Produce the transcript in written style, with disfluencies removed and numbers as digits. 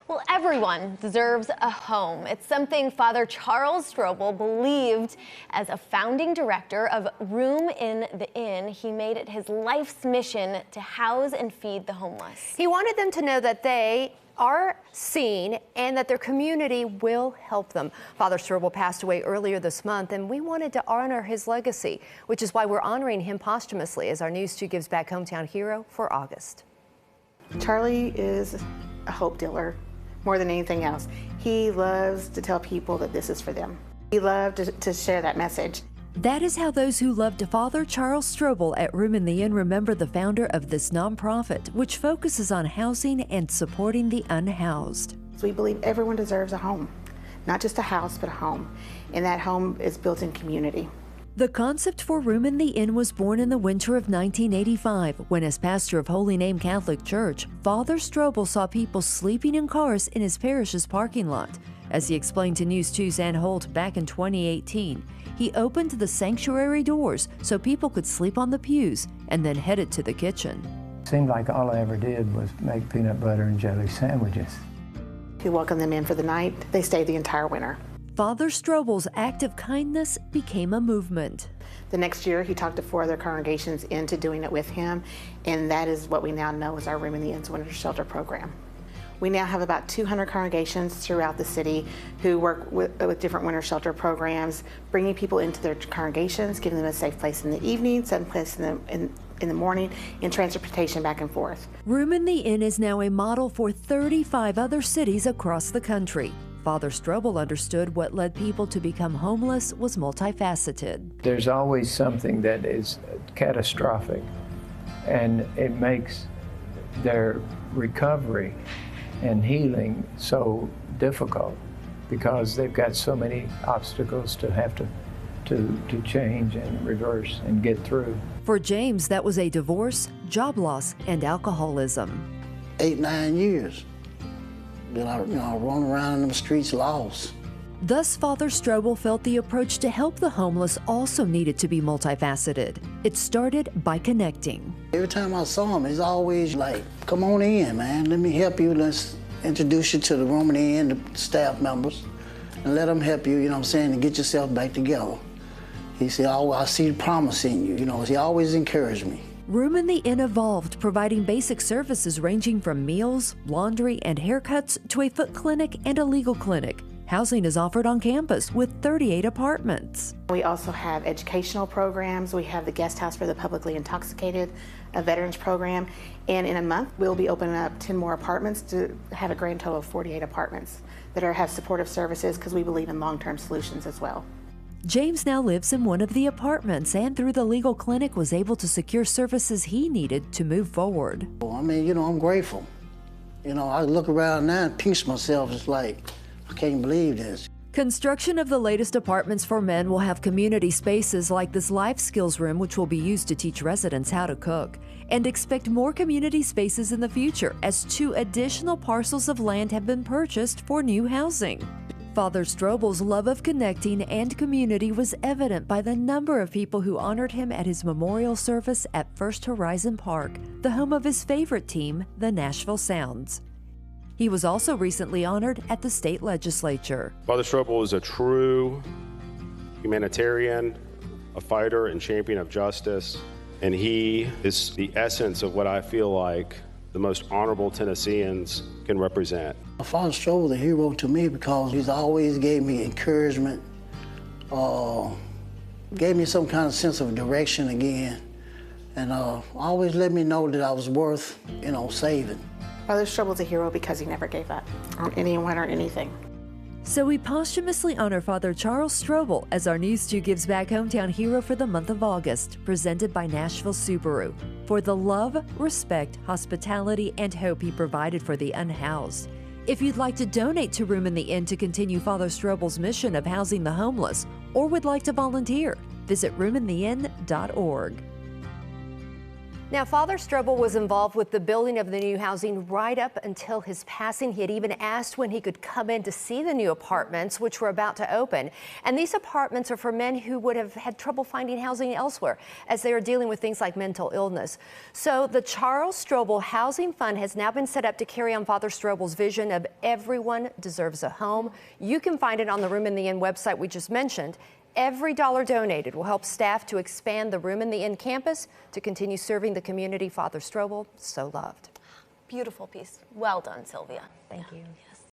Well, everyone deserves a home. It's something Father Charles Strobel believed. As a founding director of Room in the Inn, he made it his life's mission to house and feed the homeless. He wanted them to know that they are seen and that their community will help them. Father Strobel passed away earlier this month, and we wanted to honor his legacy, which is why we're honoring him posthumously as our News 2 Gives Back Hometown Hero for August. Charlie is a hope dealer more than anything else. He loves to tell people that this is for them. He loved to share that message. That is how those who loved Father Charles Strobel at Room in the Inn remember the founder of this nonprofit, which focuses on housing and supporting the unhoused. We believe everyone deserves a home, not just a house, but a home. And that home is built in community. The concept for Room in the Inn was born in the winter of 1985 when, as pastor of Holy Name Catholic Church, Father Strobel saw people sleeping in cars in his parish's parking lot. As he explained to News 2's Ann Holt back in 2018, he opened the sanctuary doors so people could sleep on the pews and then headed to the kitchen. Seemed like all I ever did was make peanut butter and jelly sandwiches. He welcomed them in for the night. They stayed the entire winter. Father Strobel's act of kindness became a movement. The next year, he talked to 4 other congregations into doing it with him, and that is what we now know as our Room in the Inn's Winter Shelter program. We now have about 200 congregations throughout the city who work with different winter shelter programs, bringing people into their congregations, giving them a safe place in the evening, safe place in the morning, and transportation back and forth. Room in the Inn is now a model for 35 other cities across the country. Father Strobel understood what led people to become homeless was multifaceted. There's always something that is catastrophic, and it makes their recovery and healing so difficult because they've got so many obstacles to have to change and reverse and get through. For James, that was a divorce, job loss, and alcoholism. 8-9 years. Then I run around in the streets lost. Thus, Father Strobel felt the approach to help the homeless also needed to be multifaceted. It started by connecting. Every time I saw him, he's always like, come on in, man. Let me help you. Let's introduce you to the Room in the Inn, the staff members, and let them help you, you know what I'm saying, to get yourself back together. He said, oh, I see the promise in you. You know, he always encouraged me. Room in the Inn evolved, providing basic services ranging from meals, laundry, and haircuts to a foot clinic and a legal clinic. Housing is offered on campus with 38 apartments. We also have educational programs. We have the guest house for the publicly intoxicated, a veterans program, and in a month we'll be opening up 10 more apartments to have a grand total of 48 apartments that have supportive services because we believe in long-term solutions as well. James now lives in one of the apartments and through the legal clinic was able to secure services he needed to move forward. Well, I mean, I'm grateful. I look around now and pinch myself. It's like, I can't believe this. Construction of the latest apartments for men will have community spaces like this life skills room, which will be used to teach residents how to cook. And expect more community spaces in the future as 2 additional parcels of land have been purchased for new housing. Father Strobel's love of connecting and community was evident by the number of people who honored him at his memorial service at First Horizon Park, the home of his favorite team, the Nashville Sounds. He was also recently honored at the state legislature. Father Strobel is a true humanitarian, a fighter and champion of justice, and he is the essence of what I feel like the most honorable Tennesseans can represent. Father Strobel is a hero to me because he's always gave me encouragement, gave me some kind of sense of direction again, and always let me know that I was worth, saving. Father Strobel is a hero because he never gave up on anyone or anything. So we posthumously honor Father Charles Strobel as our News 2 Gives Back Hometown Hero for the month of August, presented by Nashville Subaru, for the love, respect, hospitality, and hope he provided for the unhoused. If you'd like to donate to Room in the Inn to continue Father Strobel's mission of housing the homeless, or would like to volunteer, visit roomintheinn.org. Now, Father Strobel was involved with the building of the new housing right up until his passing. He had even asked when he could come in to see the new apartments, which were about to open. And these apartments are for men who would have had trouble finding housing elsewhere, as they are dealing with things like mental illness. So the Charles Strobel Housing Fund has now been set up to carry on Father Strobel's vision of everyone deserves a home. You can find it on the Room in the Inn website we just mentioned. Every dollar donated will help staff to expand the Room in the Inn campus to continue serving the community Father Strobel so loved. Beautiful piece. Well done, Sylvia. Thank you. Yes.